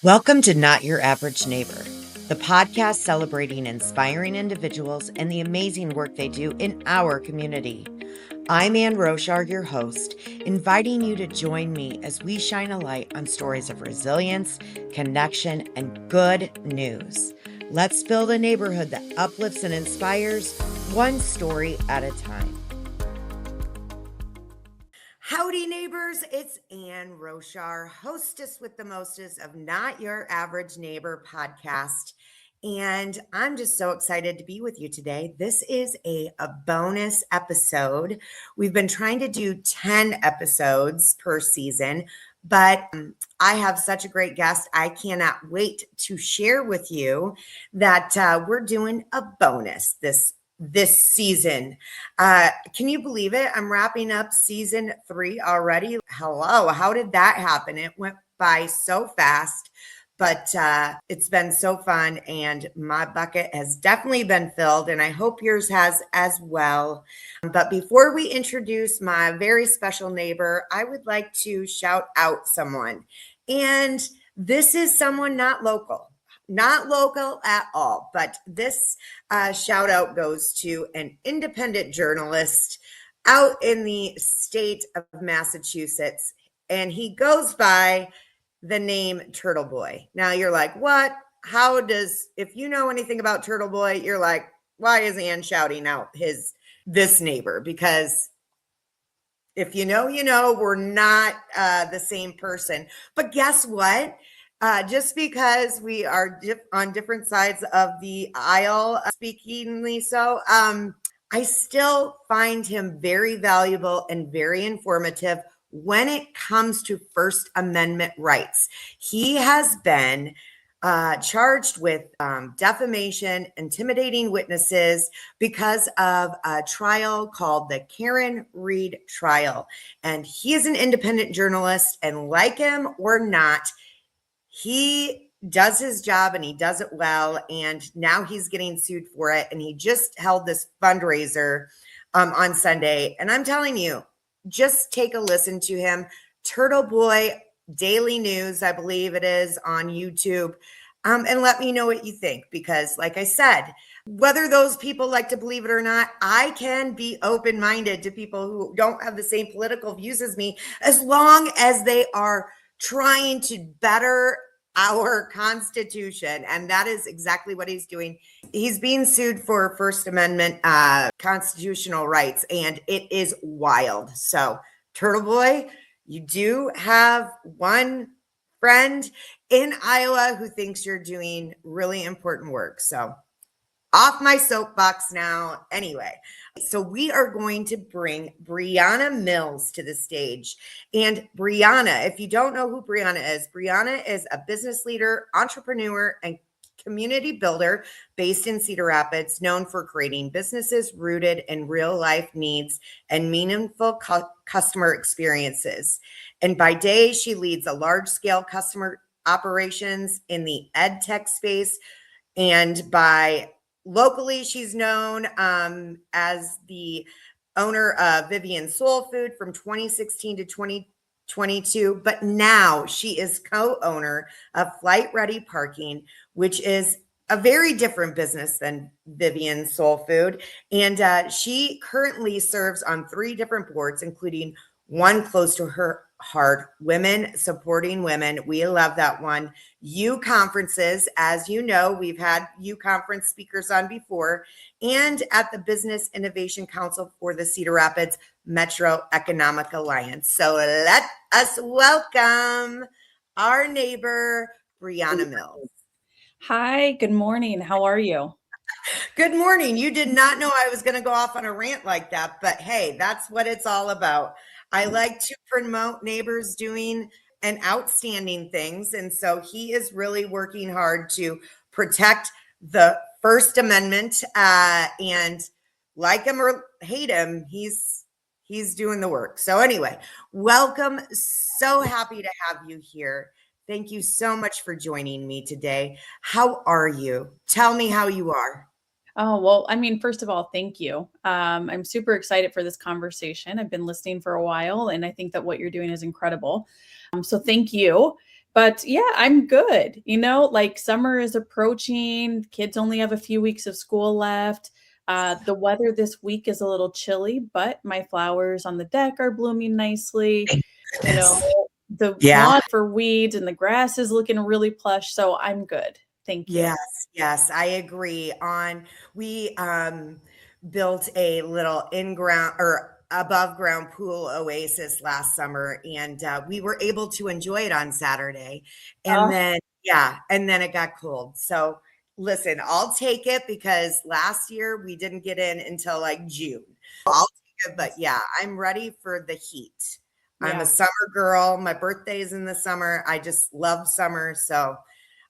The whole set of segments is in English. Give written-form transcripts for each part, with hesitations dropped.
Welcome to Not Your Average Neighbor, the podcast celebrating inspiring individuals and the amazing work they do in our community. I'm Ann Roshar, your host, inviting you to join me as we shine a light on stories of resilience, connection, and good news. Let's build a neighborhood that uplifts and inspires, one story at a time. Howdy, neighbors. It's Ann Roshar, hostess with the mostest of Not Your Average Neighbor podcast. And I'm just so excited to be with you today. This is a bonus episode. We've been trying to do 10 episodes per season, but I have such a great guest. I cannot wait to share with you that we're doing a bonus this season. Can you believe it? I'm wrapping up season 3 already. Hello, how did that happen? It went by so fast, but it's been so fun, and my bucket has definitely been filled, and I hope yours has as well. But before we introduce my very special neighbor, I would like to shout out someone. And this is someone not local at all, but this shout out goes to an independent journalist out in the state of Massachusetts, and he goes by the name Turtle Boy. Now you're like, what? If you know anything about Turtle Boy, you're like, why is Ann shouting out this neighbor? Because if you know, we're not the same person. But guess what? Just because we are on different sides of the aisle, speakingly so, I still find him very valuable and very informative when it comes to First Amendment rights. He has been charged with defamation, intimidating witnesses because of a trial called the Karen Reed trial. And he is an independent journalist, and like him or not, he does his job and he does it well. And now he's getting sued for it. And he just held this fundraiser on Sunday. And I'm telling you, just take a listen to him. Turtle Boy Daily News, I believe it is, on YouTube. And let me know what you think, because like I said, whether those people like to believe it or not, I can be open-minded to people who don't have the same political views as me, as long as they are trying to better our Constitution. And that is exactly what he's doing. He's being sued for First Amendment constitutional rights, and it is wild. So, Turtle Boy, you do have one friend in Iowa who thinks you're doing really important work. So, off my soapbox now. Anyway, so we are going to bring Briana Mills to the stage. And Briana, if you don't know who Briana is a business leader, entrepreneur, and community builder based in Cedar Rapids, known for creating businesses rooted in real life needs and meaningful customer experiences. And by day, she leads a large scale customer operations in the ed tech space. And locally, she's known as the owner of Vivian Soul Food from 2016 to 2022, but now she is co-owner of Flight Ready Parking, which is a very different business than Vivian Soul Food. And she currently serves on 3 different boards, including one close to her heart, Women Supporting Women. We love that one. U conferences, as you know, we've had U conference speakers on before, and at the Business Innovation Council for the Cedar Rapids Metro Economic Alliance. So let us welcome our neighbor, Briana Mills. Hi, good morning. How are you? Good morning. You did not know I was going to go off on a rant like that, but hey, that's what it's all about. I like to promote neighbors doing and outstanding things. And so he is really working hard to protect the First Amendment. And like him or hate him, he's doing the work. So anyway, welcome. So happy to have you here. Thank you so much for joining me today. How are you? Tell me how you are. Oh, well, first of all, thank you. I'm super excited for this conversation. I've been listening for a while, and I think that what you're doing is incredible. So thank you. But yeah, I'm good. Like summer is approaching. Kids only have a few weeks of school left. The weather this week is a little chilly, but my flowers on the deck are blooming nicely. Thank You know, goodness. the Yeah. lawn for weeds and the grass is looking really plush. So I'm good. Thank you. Yes, yes, I agree. We built a little in-ground or above ground pool oasis last summer, and we were able to enjoy it on Saturday. And Oh, then, yeah, and then it got cold. So listen, I'll take it because last year we didn't get in until like June. I'll take it, but yes. yeah, I'm ready for the heat. I'm a Yeah. summer girl. My birthday's in the summer. I just love summer. So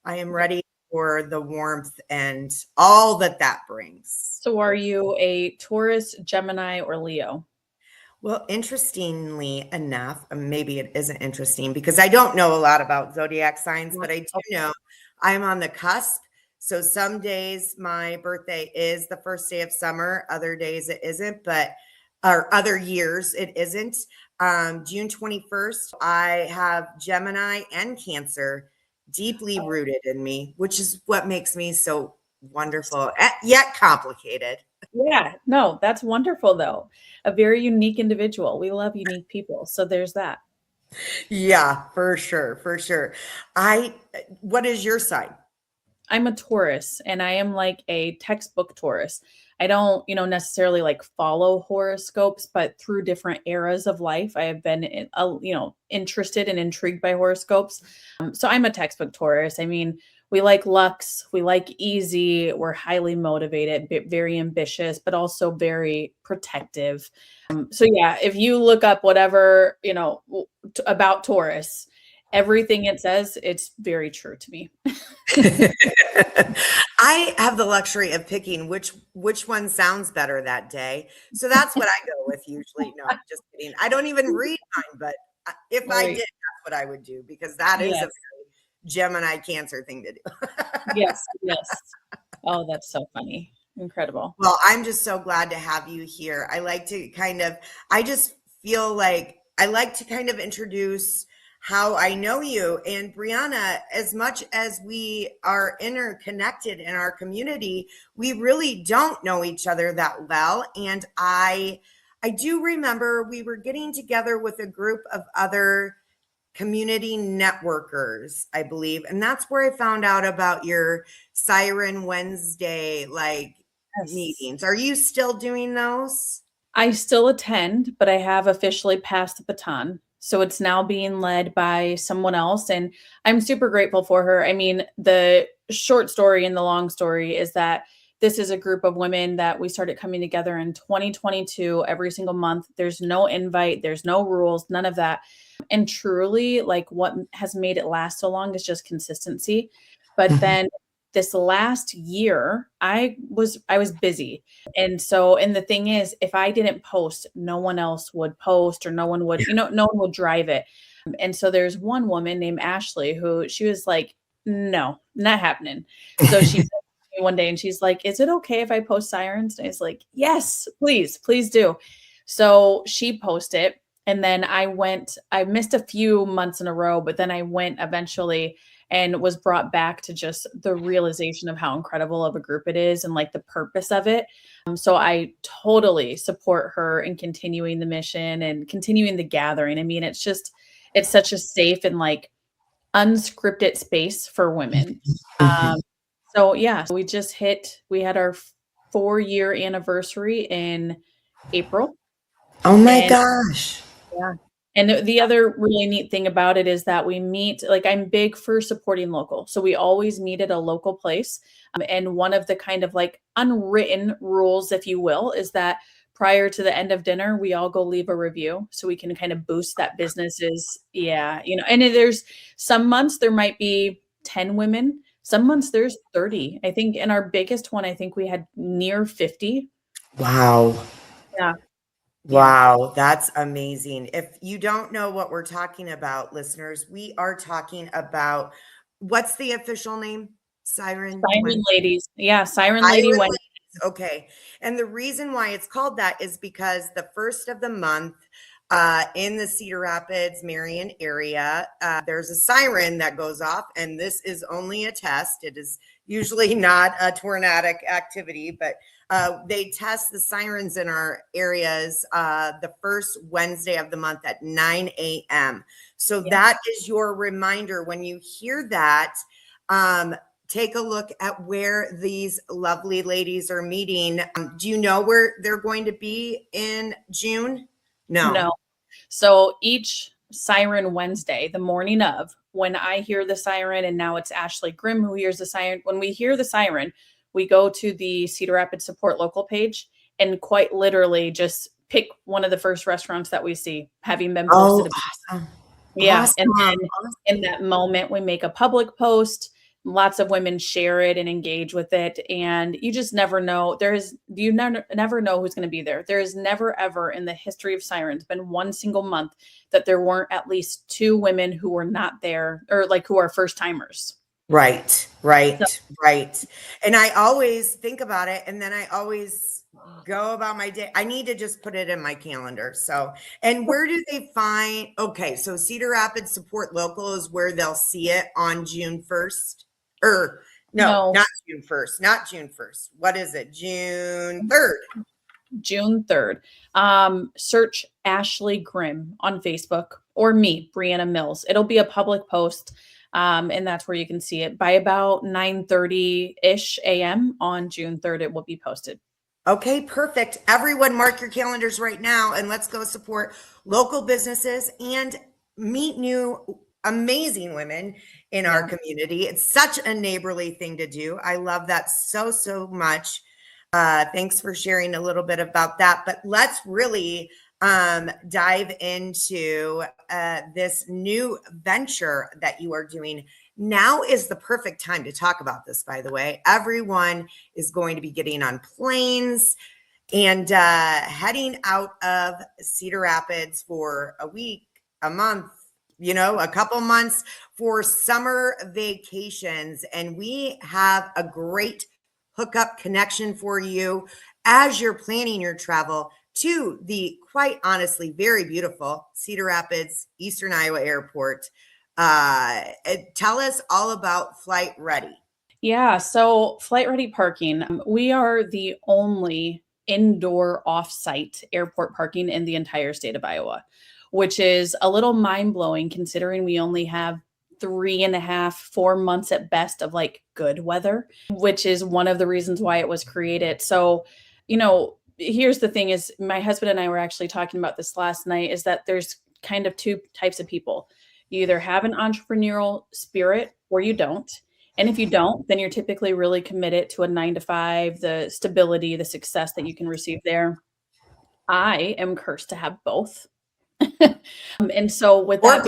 I am Yeah. ready for the warmth and all that that brings. So are you a Taurus, Gemini, or Leo? Well, interestingly enough, maybe it isn't interesting because I don't know a lot about zodiac signs, Yeah. but I do Okay. know I'm on the cusp. So some days my birthday is the first day of summer, other days it isn't, but or other years it isn't. June 21st, I have Gemini and Cancer deeply rooted in me, which is what makes me so wonderful, yet complicated. Yeah, no, that's wonderful though. A very unique individual. We love unique people. So there's that. Yeah, for sure, for sure. What is your sign? I'm a Taurus and I am like a textbook Taurus. I don't, necessarily like follow horoscopes, but through different eras of life, I have been, interested and intrigued by horoscopes. So I'm a textbook Taurus. I mean, we like lux, we like easy, we're highly motivated, very ambitious, but also very protective. So yeah, if you look up whatever, about Taurus, everything it says, it's very true to me. I have the luxury of picking which one sounds better that day. So that's what I go with usually. No, just kidding. I don't even read mine, but if I did, Right. that's what I would do because that is a Yes. Gemini Cancer thing to do. Yes. Yes. Oh, that's so funny. Incredible. Well, I'm just so glad to have you here. I just feel like I like to kind of introduce how I know you. And Brianna, as much as we are interconnected in our community, we really don't know each other that well. And I do remember we were getting together with a group of other community networkers, I believe. And that's where I found out about your Siren Wednesday Yes. meetings. Are you still doing those? I still attend, but I have officially passed the baton. So it's now being led by someone else. And I'm super grateful for her. I mean, the short story and the long story is that this is a group of women that we started coming together in 2022 every single month. There's no invite, there's no rules, none of that. And truly, like what has made it last so long is just consistency. But Mhm. then this last year, I was busy. And the thing is, if I didn't post, no one else would post or no one would, no one would drive it. And so there's one woman named Ashley who she was like, no, not happening. So she texted me one day and she's like, is it okay if I post sirens? And I was like, yes, please, please do. So she posted. And then I missed a few months in a row, but then I went eventually and was brought back to just the realization of how incredible of a group it is and like the purpose of it. So I totally support her in continuing the mission and continuing the gathering. I mean, it's such a safe and like unscripted space for women. Um, Mhm. so yeah, so we had our 4-year anniversary in April. Oh my And gosh. yeah. And the other really neat thing about it is that we meet like, I'm big for supporting local. So we always meet at a local place. And one of the kind of like unwritten rules, if you will, is that prior to the end of dinner, we all go leave a review so we can kind of boost that business's, yeah, and there's some months there might be 10 women, some months there's 30. I think in our biggest one, I think we had near 50. Wow. Yeah. Yeah. Wow, that's amazing. If you don't know what we're talking about, listeners, we are talking about what's the official name? Siren Siren ladies. Yeah. Siren Siren Lady Wednesday. Ladies, okay. And the reason why it's called that is because the first of the month, in the Cedar Rapids, Marion area. There's a siren that goes off, and this is only a test. It is usually not a tornadic activity, but they test the sirens in our areas the first Wednesday of the month at 9 a.m. So that is your reminder when you hear that. Take a look at where these lovely ladies are meeting. Do you know where they're going to be in June? No. So each Siren Wednesday, the morning of, when I hear the siren, and now it's Ashley Grimm who hears the siren. When we hear the siren, we go to the Cedar Rapids Support Local page and quite literally just pick one of the first restaurants that we see having been posted. Awesome. Yeah. Awesome. And then in that moment, we make a public post. Lots of women share it and engage with it. And you just never know. You never know who's going to be there. There is never, ever in the history of Sirens been one single month that there weren't at least 2 women who were not there, or like who are first timers. Right. And I always think about it, and then I always go about my day. I need to just put it in my calendar. So, and where do they find? Okay, so Cedar Rapids Support Local is where they'll see it on June 1st. Or no, not June 1st. Not June 1st. What is it? June 3rd. June 3rd. Search Ashley Grimm on Facebook or me, Briana Mills. It'll be a public post. And that's where you can see it. By about 9:30-ish a.m. on June 3rd, it will be posted. Okay, perfect. Everyone mark your calendars right now, and let's go support local businesses and meet new amazing women in our community. It's such a neighborly thing to do. I love that so much. Thanks for sharing a little bit about that. But let's really dive into this new venture that you are doing. Now is the perfect time to talk about this, by the way. Everyone is going to be getting on planes and heading out of Cedar Rapids for a week, a month, a couple months for summer vacations. And we have a great hookup connection for you as you're planning your travel to the, quite honestly, very beautiful Cedar Rapids, Eastern Iowa Airport. Tell us all about Flight Ready. Yeah, so Flight Ready Parking, we are the only indoor off-site airport parking in the entire state of Iowa, which is a little mind-blowing considering we only have 3.5, 4 months at best of like good weather, which is one of the reasons why it was created. So, here's the thing is my husband and I were actually talking about this last night, is that there's kind of 2 types of people. You either have an entrepreneurial spirit or you don't. And if you don't, then you're typically really committed to a 9-to-5, the stability, the success that you can receive there. I am cursed to have both. And so with that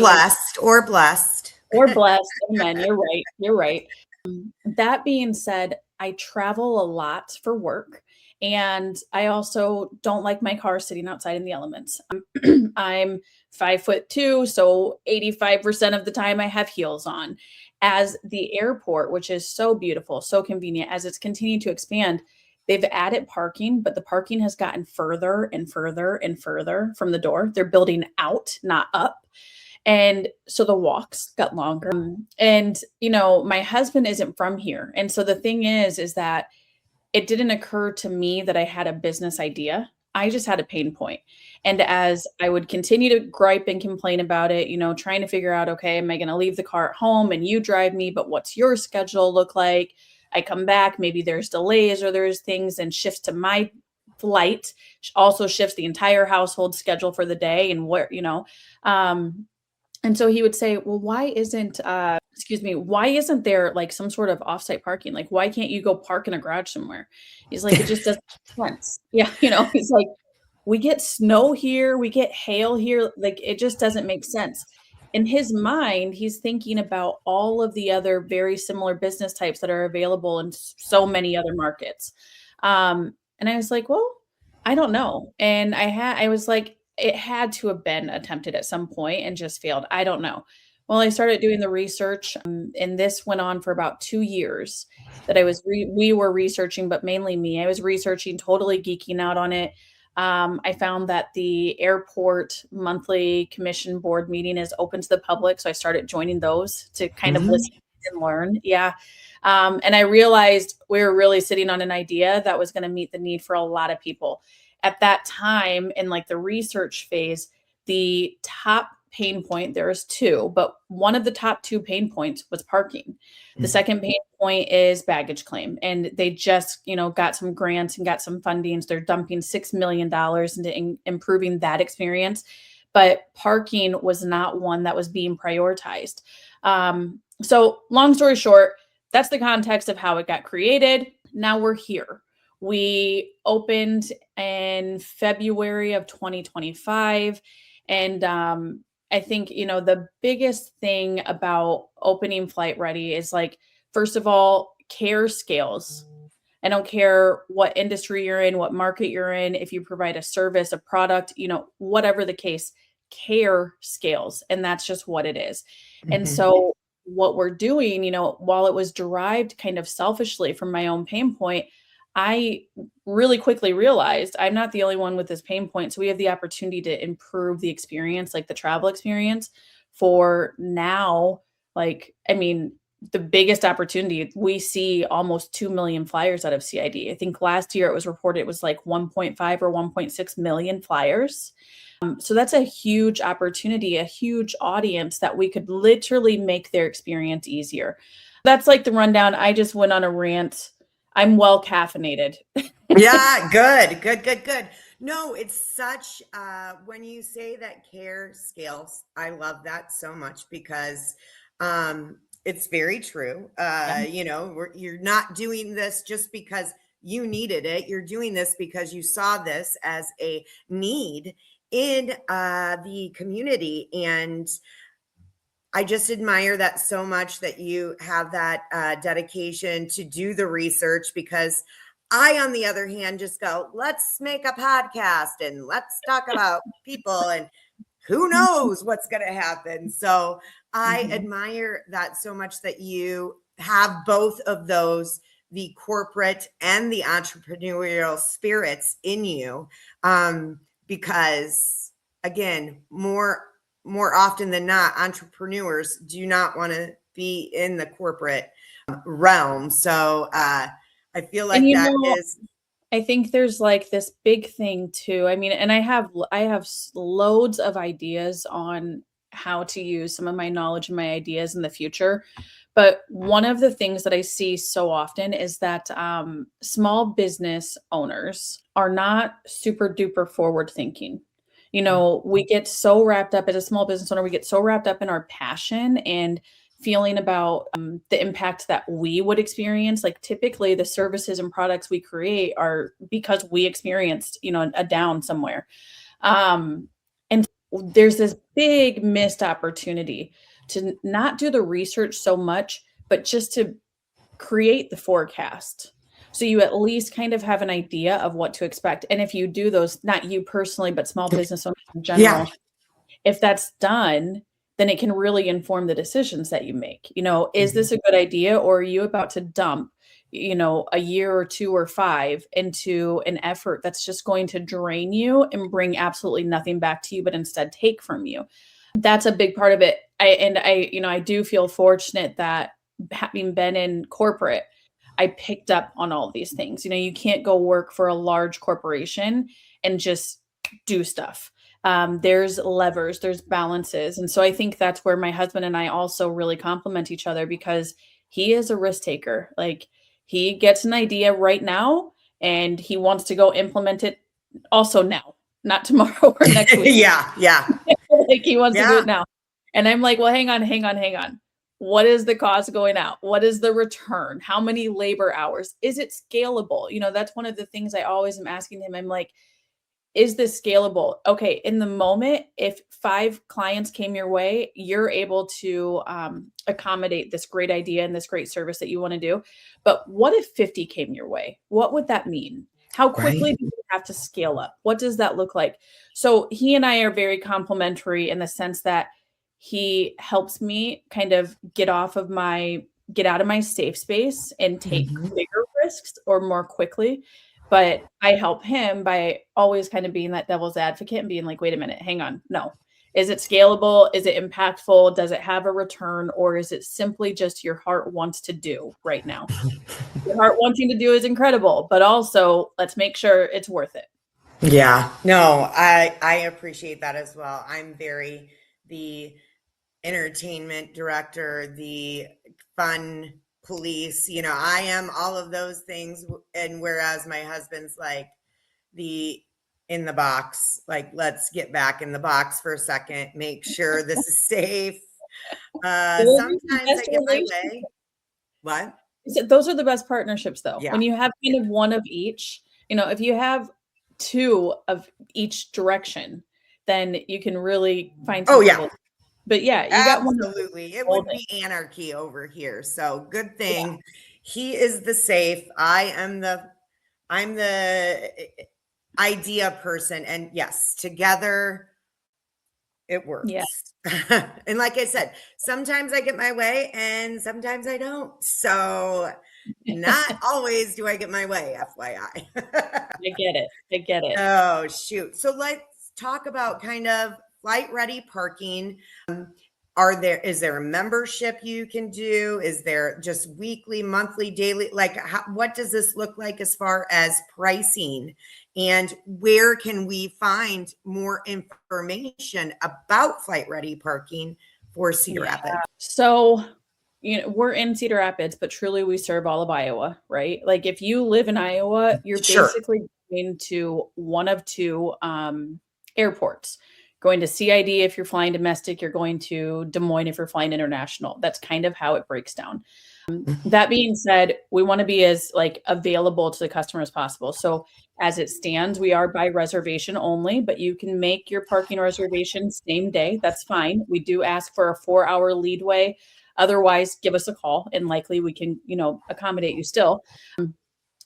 Or blessed. Amen. You're right. That being said, I travel a lot for work. And I also don't like my car sitting outside in the elements. I'm 5'2", so 85% of the time I have heels on. As the airport, which is so beautiful, so convenient, as it's continued to expand, they've added parking, but the parking has gotten further and further and further from the door. They're building out, not up. And so the walks got longer. And, my husband isn't from here. And so the thing is that it didn't occur to me that I had a business idea. I just had a pain point. And as I would continue to gripe and complain about it, trying to figure out, okay, am I going to leave the car at home and you drive me, but what's your schedule look like? I come back, maybe there's delays or there's things, and shifts to my flight, also shifts the entire household schedule for the day and where, and so he would say, well, why isn't there like some sort of offsite parking? Like, why can't you go park in a garage somewhere? He's like, it just doesn't make sense. Yeah. He's like, we get snow here, we get hail here. Like, it just doesn't make sense. In his mind, he's thinking about all of the other very similar business types that are available in so many other markets. And I was like, well, I don't know. And I was like, it had to have been attempted at some point and just failed. I don't know. Well, I started doing the research, and this went on for about 2 years that we were researching, but mainly me. I was researching, totally geeking out on it. I found that the airport monthly commission board meeting is open to the public. So I started joining those to kind of listen and learn. Yeah. And I realized we were really sitting on an idea that was going to meet the need for a lot of people. At that time, in like the research phase, the top pain point, there's two, but one of the top two pain points was parking. The second pain point is baggage claim. And they just, got some grants and got some fundings. They're dumping $6 million into improving that experience. But parking was not one that was being prioritized. So long story short, that's the context of how it got created. Now we're here. We opened in February of 2025. And I think, the biggest thing about opening Flight Ready is like, first of all, care scales. I don't care what industry you're in, what market you're in, if you provide a service, a product, whatever the case, care scales. And that's just what it is. And so what we're doing, while it was derived kind of selfishly from my own pain point, I really quickly realized I'm not the only one with this pain point. So we have the opportunity to improve the experience, like the travel experience for now. The biggest opportunity, we see almost 2 million flyers out of CID. I think last year it was reported it was like 1.5 or 1.6 million flyers. So that's a huge opportunity, a huge audience that we could literally make their experience easier. That's like the rundown. I just went on a rant. I'm well caffeinated. Yeah, good. No, it's such, when you say that care scales, I love that so much because it's very true. You're not doing this just because you needed it. You're doing this because you saw this as a need in the community. And I just admire that so much that you have that dedication to do the research, because I, on the other hand, just go, let's make a podcast and let's talk about people and who knows what's going to happen. So I admire that so much that you have both of those, the corporate and the entrepreneurial spirits in you. Because again, more often than not, entrepreneurs do not want to be in the corporate realm. So I feel like I think there's like this big thing too. And I have loads of ideas on how to use some of my knowledge and my ideas in the future. But one of the things that I see so often is that small business owners are not super duper forward thinking. We get so wrapped up as a small business owner, we get so wrapped up in our passion and feeling about the impact that we would experience. Like typically the services and products we create are because we experienced, a down somewhere. And there's this big missed opportunity to not do the research so much, but just to create the forecast. So you at least kind of have an idea of what to expect. And if you do those, not you personally, but small business owners in general, if that's done, then it can really inform the decisions that you make. Is this a good idea, or are you about to dump, a year or 2 or 5 into an effort that's just going to drain you and bring absolutely nothing back to you, but instead take from you? That's a big part of it. I do feel fortunate that having been in corporate, I picked up on all of these things. You can't go work for a large corporation and just do stuff. There's levers, there's balances. And so I think that's where my husband and I also really complement each other, because he is a risk taker. Like he gets an idea right now and he wants to go implement it also now, not tomorrow or next week. Yeah. Like he wants to do it now. And I'm like, well, hang on. What is the cost going out? What is the return? How many labor hours? Is it scalable? That's one of the things I always am asking him. I'm like, is this scalable? Okay, in the moment, if 5 clients came your way, you're able to accommodate this great idea and this great service that you want to do. But what if 50 came your way? What would that mean? How quickly do you have to scale up? What does that look like? So he and I are very complementary in the sense that he helps me kind of get out of my safe space and take bigger risks or more quickly. But I help him by always kind of being that devil's advocate and being like, wait a minute, hang on. No. Is it scalable? Is it impactful? Does it have a return? Or is it simply just your heart wants to do right now? Your heart wanting to do is incredible, but also let's make sure it's worth it. Yeah, no, I appreciate that as well. I'm very the entertainment director, the fun police, I am all of those things. And whereas my husband's like the in the box, like, let's get back in the box for a second, make sure this is safe. Sometimes I get my way. What? Those are the best partnerships though. Yeah. When you have kind of one of each, if you have two of each direction, then you can really find some But yeah, you got one. Absolutely. It would be anarchy over here. So good thing he is the safe. I'm the idea person. And yes, together it works. Yeah. And like I said, sometimes I get my way and sometimes I don't. So not always do I get my way, FYI. I get it. Oh, shoot. So let's talk about kind of flight ready parking. Is there a membership you can do? Is there just weekly, monthly, daily? Like, what does this look like as far as pricing? And where can we find more information about flight ready parking for Cedar Rapids? So, we're in Cedar Rapids, but truly we serve all of Iowa, right? Like if you live in Iowa, you're basically going to one of two airports. Going to CID if you're flying domestic, you're going to Des Moines if you're flying international. That's kind of how it breaks down. That being said, we want to be as available to the customer as possible. So as it stands, we are by reservation only, but you can make your parking reservation same day. That's fine. We do ask for a 4-hour leadway. Otherwise, give us a call and likely we can, accommodate you still.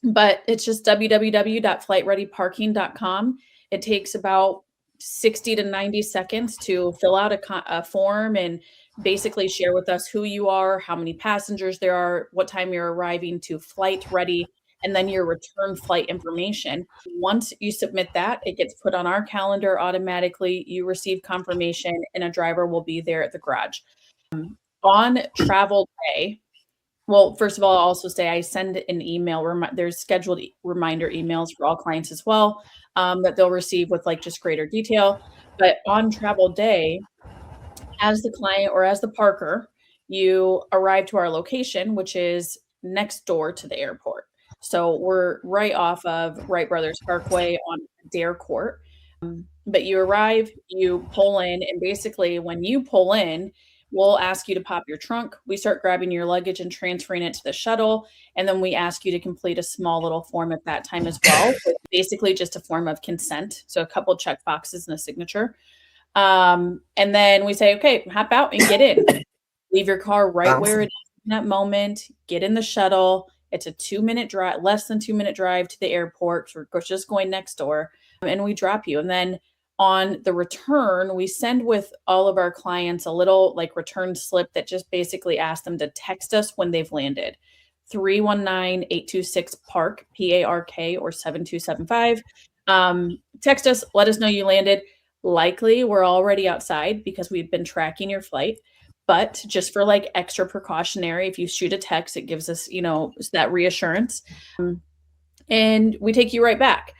But it's just www.flightreadyparking.com. It takes about 60 to 90 seconds to fill out a form and basically share with us who you are, how many passengers there are, what time you're arriving to flight ready, and then your return flight information. Once you submit that, it gets put on our calendar automatically. You receive confirmation and a driver will be there at the garage. On travel day, well, first of all, I'll also say I send an email. There's scheduled reminder emails for all clients as well that they'll receive with just greater detail. But on travel day, as the client or as the parker, you arrive to our location, which is next door to the airport. So we're right off of Wright Brothers Parkway on Dare Court. But you arrive, you pull in, and basically when you pull in, we'll ask you to pop your trunk. We start grabbing your luggage and transferring it to the shuttle. And then we ask you to complete a small little form at that time as well. It's basically just a form of consent. So a couple check boxes and a signature. And then we say, okay, hop out and get in. Leave your car right where it is in that moment. Get in the shuttle. It's a 2-minute drive, less than 2-minute drive to the airport. So we're just going next door and we drop you. And then on the return, we send with all of our clients a little return slip that just basically asks them to text us when they've landed. 319-826-PARK, PARK, or 7275. Text us, let us know you landed. Likely we're already outside because we've been tracking your flight. But just for extra precautionary, if you shoot a text, it gives us, that reassurance. And we take you right back.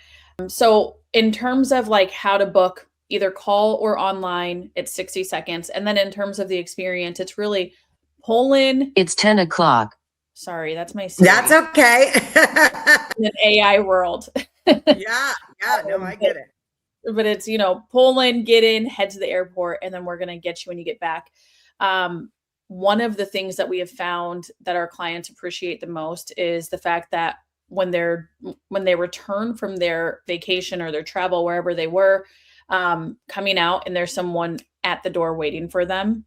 So in terms of how to book, either call or online, it's 60 seconds. And then in terms of the experience, it's really pull in. It's 10 o'clock. Sorry, that's my Siri. That's okay. In an AI world. Yeah, no, I get it. But it's, pull in, get in, head to the airport, and then we're going to get you when you get back. One of the things that we have found that our clients appreciate the most is the fact that when they return from their vacation or their travel, wherever they were, coming out and there's someone at the door waiting for them,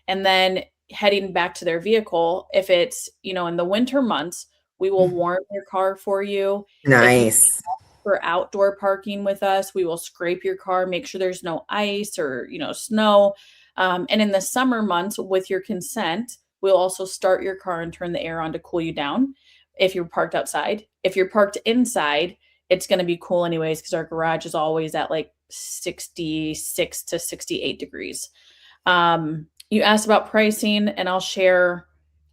and then heading back to their vehicle. If it's, in the winter months, we will warm your car for you. Nice. For outdoor parking with us, we will scrape your car, make sure there's no ice or, snow. And in the summer months, with your consent, we'll also start your car and turn the air on to cool you down. If you're parked outside. If you're parked inside, it's going to be cool anyways because our garage is always at like 66 to 68 degrees. You asked about pricing, and I'll share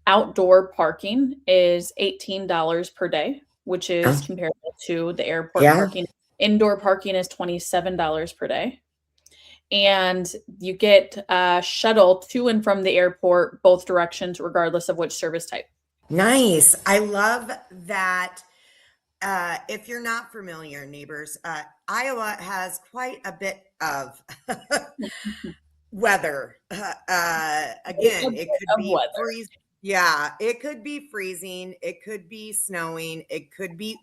outdoor parking is $18 per day, which Yeah. is comparable to the airport Yeah. parking. Indoor parking is $27 per day. And you get a shuttle to and from the airport, both directions, regardless of which service type. Nice. I love that. If you're not familiar, neighbors, Iowa has quite a bit of weather. Again, it could Of be weather. freezing. Yeah, it could be freezing. It could be snowing. It could be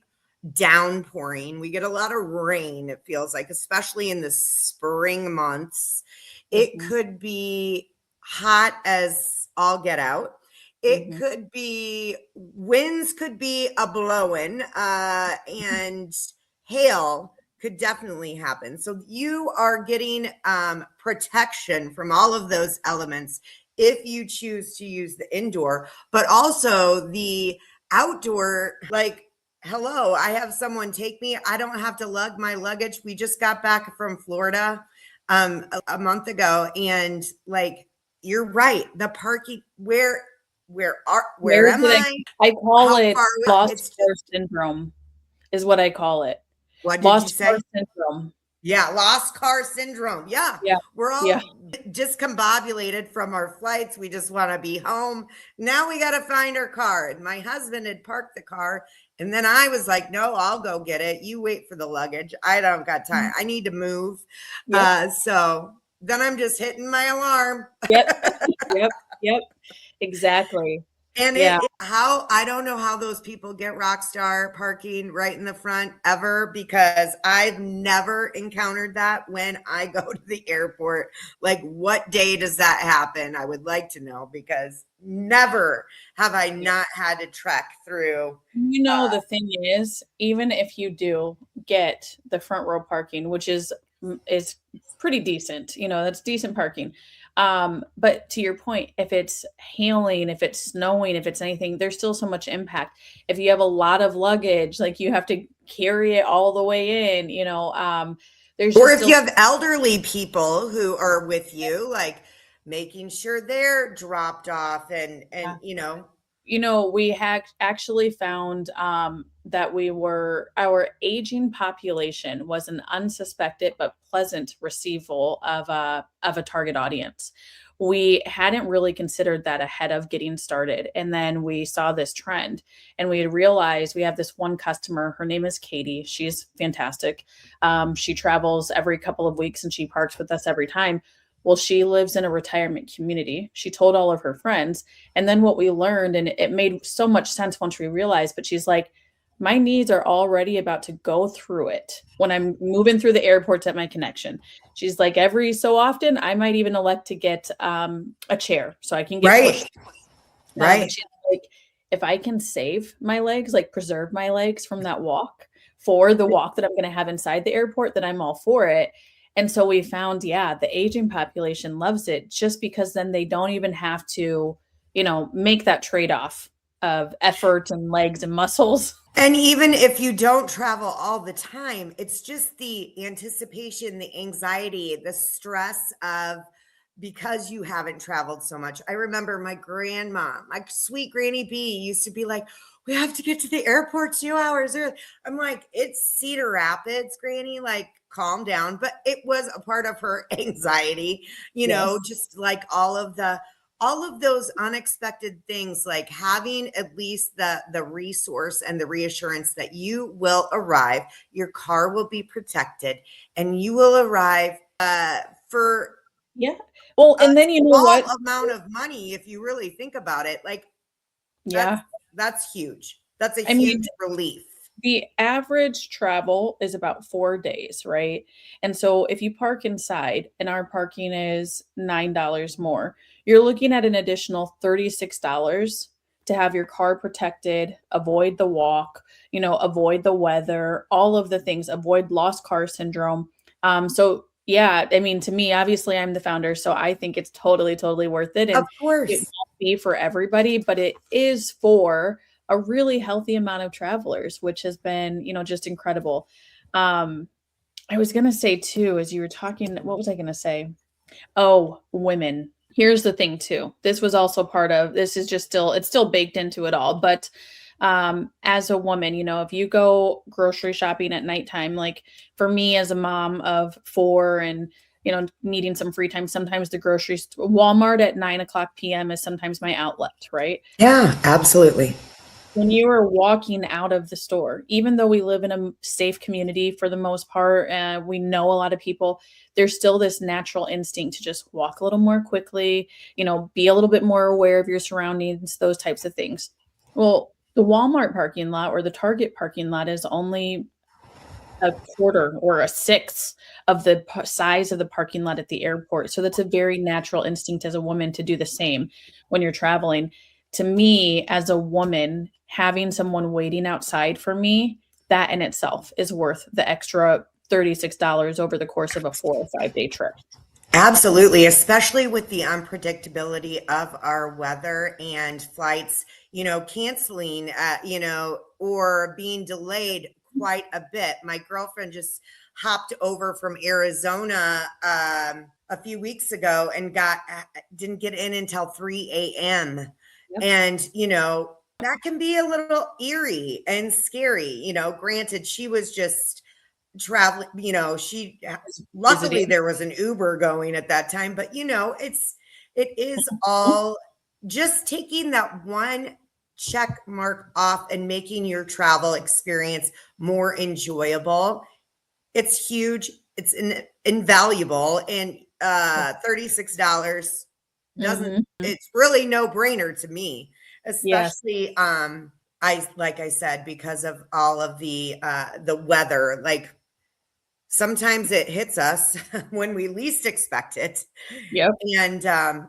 downpouring. We get a lot of rain, it feels like, especially in the spring months. It could be hot as all get out. It could be winds could be a blowing, and hail could definitely happen. So you are getting protection from all of those elements if you choose to use the indoor, but also the outdoor. Like, hello, I have someone take me. I don't have to lug my luggage. We just got back from Florida a month ago, and like, you're right. The parking, where am I? I call How it far away? lost It's car syndrome is what I call it. What did you Lost say? car syndrome. Yeah, lost car syndrome. Yeah. Yeah. We're all Yeah. discombobulated from our flights. We just want to be home. Now we got to find our car. And my husband had parked the car. And then I was like, no, I'll go get it. You wait for the luggage. I don't got time. I need to move. Yep. So then I'm just hitting my alarm. Yep. Exactly. And Yeah. I don't know how those people get Rockstar parking right in the front ever, because I've never encountered that when I go to the airport. Like, what day does that happen? I would like to know, because never have I not had to trek through. The thing is, even if you do get the front row parking, which is pretty decent, that's decent parking. But to your point, if it's hailing, if it's snowing, if it's anything, there's still so much impact. If you have a lot of luggage, like you have to carry it all the way in, there's Or if you have elderly people who are with you, like making sure they're dropped off and we had actually found that our aging population was an unsuspected but pleasant receival of a target audience. We hadn't really considered that ahead of getting started. And then we saw this trend, and we had realized we have this one customer. Her name is Katie. She's fantastic. She travels every couple of weeks and she parks with us every time. Well, she lives in a retirement community. She told all of her friends. And then what we learned, and it made so much sense once we realized, but she's like, my needs are already about to go through it when I'm moving through the airports at my connection. She's like, every so often, I might even elect to get a chair so I can get pushed. Right. But she's like, if I can save my legs, like preserve my legs from that walk for the walk that I'm going to have inside the airport, then I'm all for it. And so we found, the aging population loves it, just because then they don't even have to, make that trade-off of effort and legs and muscles. And even if you don't travel all the time, it's just the anticipation, the anxiety, the stress of, because you haven't traveled so much. I remember my grandma, my sweet Granny B, used to be like, we have to get to the airport 2 hours early. I'm like, it's Cedar Rapids, Granny, like, calm down. But it was a part of her anxiety, just like all of those unexpected things, like having at least the resource and the reassurance that you will arrive, your car will be protected, and you will arrive for well, and then you know what amount of money, if you really think about it, like, that's huge. That's a huge relief. The average travel is about 4 days, right? And so if you park inside and our parking is $9 more, you're looking at an additional $36 to have your car protected, avoid the walk, avoid the weather, all of the things, avoid lost car syndrome. To me, obviously I'm the founder, so I think it's totally, totally worth it. And of course, it won't be for everybody, but it is for a really healthy amount of travelers, which has been, just incredible. I was going to say too, as you were talking, what was I going to say? Oh, women. Here's the thing too. This was also part of, this is just still, it's still baked into it all. But as a woman, if you go grocery shopping at nighttime, like for me as a mom of 4 and, needing some free time, sometimes the Walmart at 9:00 p.m. is sometimes my outlet, right? Yeah, absolutely. When you are walking out of the store, even though we live in a safe community for the most part, we know a lot of people, there's still this natural instinct to just walk a little more quickly, be a little bit more aware of your surroundings, those types of things. Well, the Walmart parking lot or the Target parking lot is only a quarter or a sixth of the size of the parking lot at the airport. So that's a very natural instinct as a woman to do the same when you're traveling. To me, as a woman, having someone waiting outside for me, that in itself is worth the extra $36 over the course of a 4 or 5 day trip. Absolutely, especially with the unpredictability of our weather and flights, canceling, or being delayed quite a bit. My girlfriend just hopped over from Arizona a few weeks ago and didn't get in until 3 a.m. Yep. And, that can be a little eerie and scary. Granted, she was just traveling, luckily Visiting. there was an Uber going at that time, but it is all just taking that one check mark off and making your travel experience more enjoyable. It's huge. It's invaluable. And $36 doesn't, it's really no brainer to me, especially, like I said, because of all of the weather, like sometimes it hits us when we least expect it. Yep. And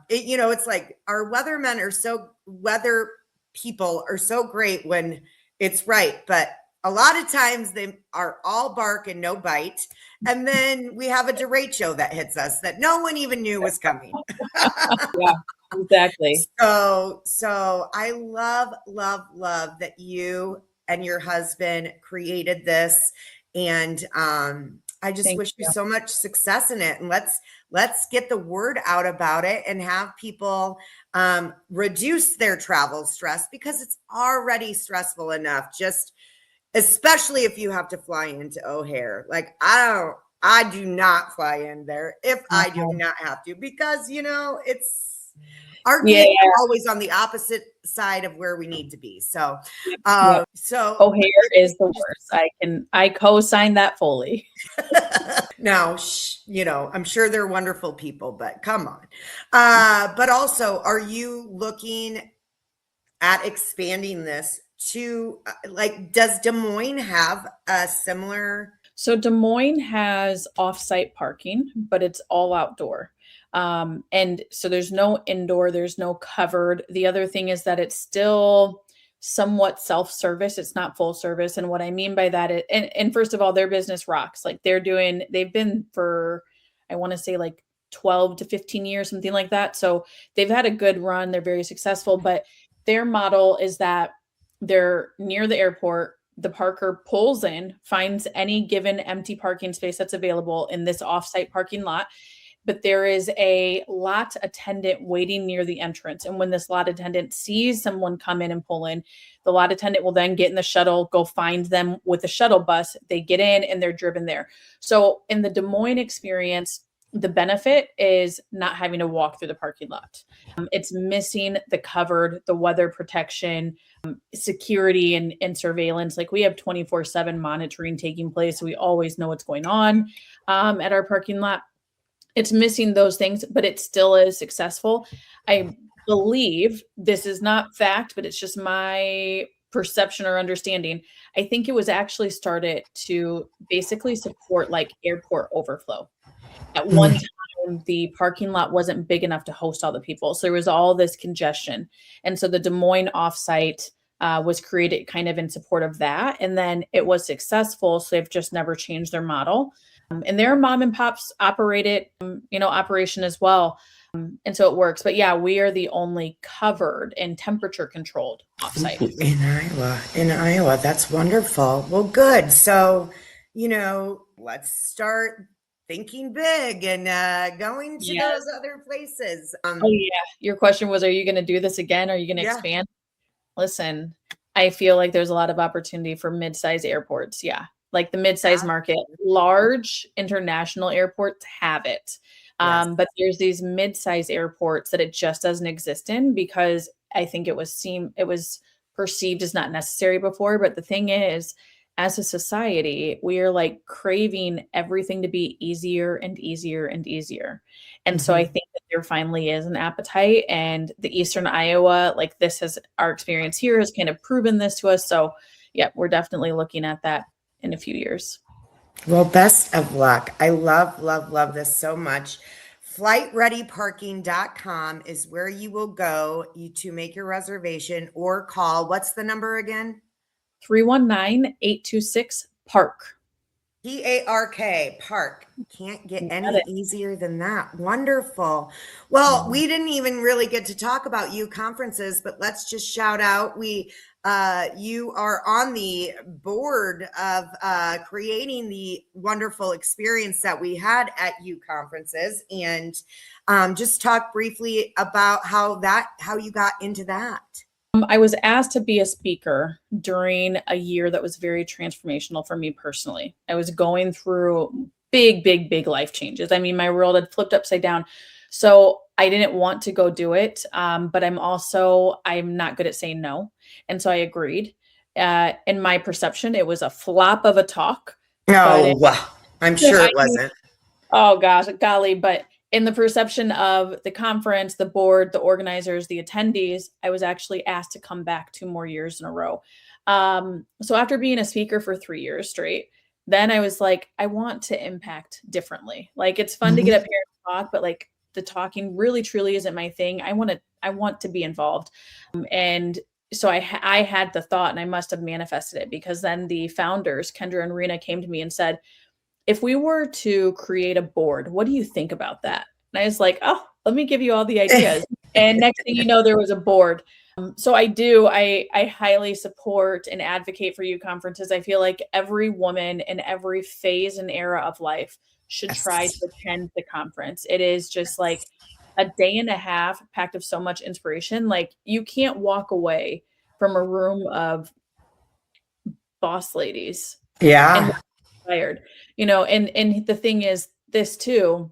it's like our weather people are so great when it's right, but a lot of times they are all bark and no bite. And then we have a derecho that hits us that no one even knew was coming. Yeah, exactly. So I love that you and your husband created this. And I just wish you so much success in it. And let's get the word out about it and have people reduce their travel stress, because it's already stressful enough, just especially if you have to fly into O'Hare. Like I do not fly in there if I do not have to, because it's our game is always on the opposite side of where we need to be. So so O'Hare is the worst. I co-sign that fully. Now, I'm sure they're wonderful people, but come on. But also, are you looking at expanding this to does Des Moines have a similar? So Des Moines has off-site parking, but it's all outdoor. And so there's no indoor, there's no covered. The other thing is that it's still somewhat self-service. It's not full service. And what I mean by that is, and first of all, their business rocks. Like they've been for, I want to say 12 to 15 years, something like that. So they've had a good run. They're very successful, but their model is that they're near the airport. The parker pulls in, finds any given empty parking space that's available in this offsite parking lot. But there is a lot attendant waiting near the entrance. And when this lot attendant sees someone come in and pull in, the lot attendant will then get in the shuttle, go find them with the shuttle bus. They get in and they're driven there. So in the Des Moines experience, the benefit is not having to walk through the parking lot. It's missing the covered, the weather protection, security and surveillance. Like we have 24/7 monitoring taking place. So we always know what's going on at our parking lot. It's missing those things, but it still is successful. I believe, this is not fact, but it's just my perception or understanding. I think it was actually started to basically support airport overflow. At one time, the parking lot wasn't big enough to host all the people. So there was all this congestion. And so the Des Moines offsite was created kind of in support of that. And then it was successful. So they've just never changed their model. And their mom and pops operated, operation as well. And so it works. But yeah, we are the only covered and temperature controlled offsite. In Iowa, that's wonderful. Well, good. So, let's start thinking big and going to Yeah. those other places. Oh yeah. Your question was, are you going to do this again? Are you going to Yeah. expand? Listen, I feel like there's a lot of opportunity for mid-size airports. Yeah. Like the mid-size market, large international airports have it. Yes. But there's these mid-size airports that it just doesn't exist in because I think it was perceived as not necessary before. But the thing is, as a society, we are like craving everything to be easier and easier and easier. And so I think that there finally is an appetite, and the Eastern Iowa, like our experience here has kind of proven this to us. So yeah, we're definitely looking at that in a few years. Well, best of luck. I love, love, love this so much. Flightreadyparking.com is where you will go to make your reservation or call. What's the number again? 319-826-PARK. PARK, Park. Can't get any easier than that. Wonderful. Well, we didn't even really get to talk about you conferences, but let's just shout out. You are on the board of creating the wonderful experience that we had at U conferences, and just talk briefly about how you got into that. I was asked to be a speaker during a year that was very transformational for me personally. I was going through big, big, big life changes. I mean, my world had flipped upside down. So I didn't want to go do it. But I'm not good at saying no. And so I agreed. In my perception, it was a flop of a talk. No, I'm sure it wasn't. Oh gosh, golly. But in the perception of the conference, the board, the organizers, the attendees, I was actually asked to come back 2 more years in a row. So after being a speaker for 3 years straight, then I was like, I want to impact differently. Like, it's fun to get up here and talk, but like the talking really truly isn't my thing. I want to be involved. And so I had the thought, and I must have manifested it, because then the founders, Kendra and Rena, came to me and said, if we were to create a board, what do you think about that? And I was like, oh, let me give you all the ideas. And next thing you know, there was a board. So I highly support and advocate for U conferences. I feel like every woman in every phase and era of life should try to attend the conference. It is just like a day and a half packed of so much inspiration. Like, you can't walk away from a room of boss ladies. Yeah. Inspired, and the thing is this too,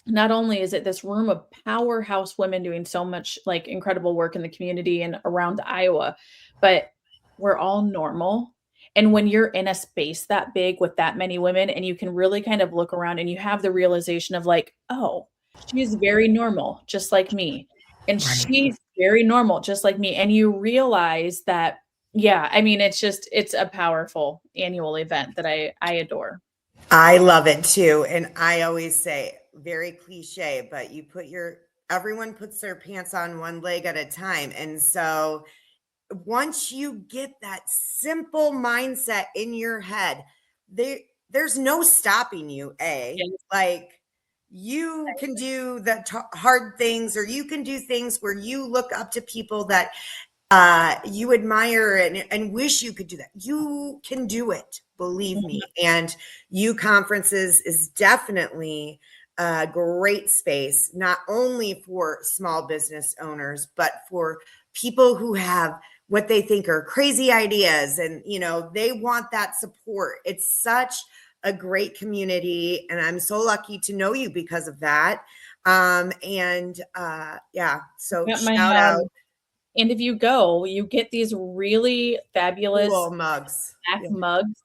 not only is it this room of powerhouse women doing so much like incredible work in the community and around Iowa, but we're all normal. And when you're in a space that big with that many women, and you can really kind of look around and you have the realization of like, oh, she's very normal, just like me. And she's very normal, just like me. And you realize that, yeah, I mean, it's a powerful annual event that I adore. I love it too. And I always say, very cliche, but everyone puts their pants on one leg at a time. And so once you get that simple mindset in your head, there's no stopping you. Like, you can do the hard things, or you can do things where you look up to people that you admire and wish you could do that. You can do it, believe me. And U conferences is definitely a great space, not only for small business owners, but for people who have what they think are crazy ideas, and they want that support. It's such a great community, and I'm so lucky to know you because of that. So shout out. And if you go, you get these really fabulous cool mugs. Mugs.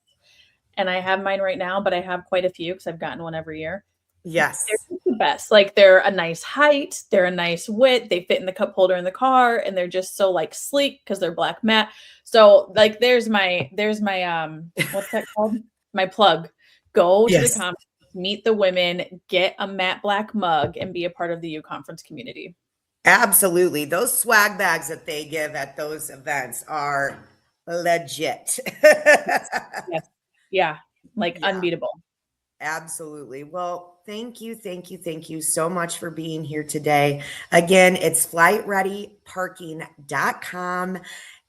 And I have mine right now, but I have quite a few because I've gotten one every year. Yes. They're the best. Like, they're a nice height, they're a nice width, they fit in the cup holder in the car, and they're just so like sleek because they're black matte. So like there's my what's that called? My plug. Go to the conference, meet the women, get a matte black mug, and be a part of the U conference community. Absolutely. Those swag bags that they give at those events are legit. Yes. Yeah. Unbeatable. Absolutely. Well, thank you, thank you, thank you so much for being here today. Again, it's flightreadyparking.com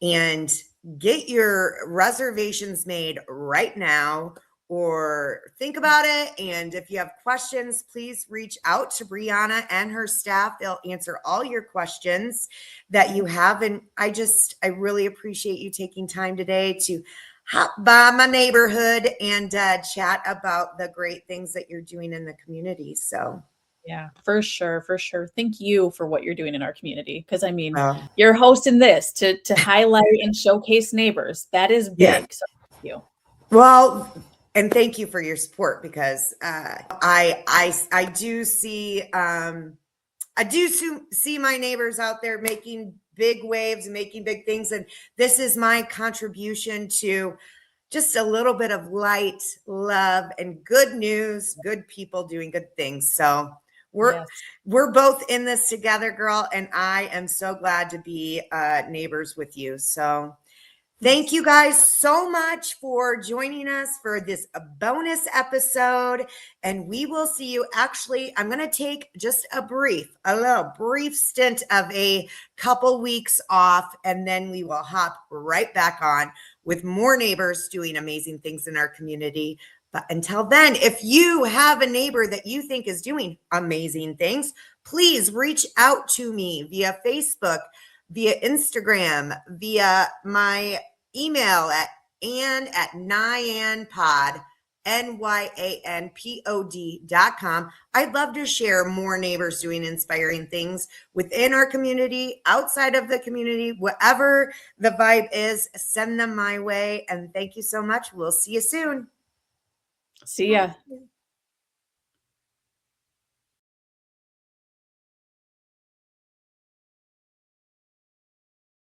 and get your reservations made right now or think about it. And if you have questions, please reach out to Briana and her staff. They'll answer all your questions that you have. And I really appreciate you taking time today to hop by my neighborhood and chat about the great things that you're doing in the community. So, Yeah, for sure, for sure. Thank you for what you're doing in our community. Because I mean, uh, you're hosting this to highlight and showcase neighbors. That is yeah. big. So thank you. Well, and thank you for your support because I do see see my neighbors out there making big waves and making big things, and this is my contribution to just a little bit of light, love, and good news, good people doing good things. So we're Yes. we're both in this together, girl, and I am so glad to be neighbors with you. So thank you guys so much for joining us for this bonus episode. And we will see you. Actually, I'm going to take just a little brief stint of a couple weeks off, and then we will hop right back on with more neighbors doing amazing things in our community. But until then, if you have a neighbor that you think is doing amazing things, please reach out to me via Facebook, via Instagram, via my email at nyanpod, nyanpod.com. I'd love to share more neighbors doing inspiring things within our community, outside of the community, whatever the vibe is, send them my way. And thank you so much. We'll see you soon. See ya.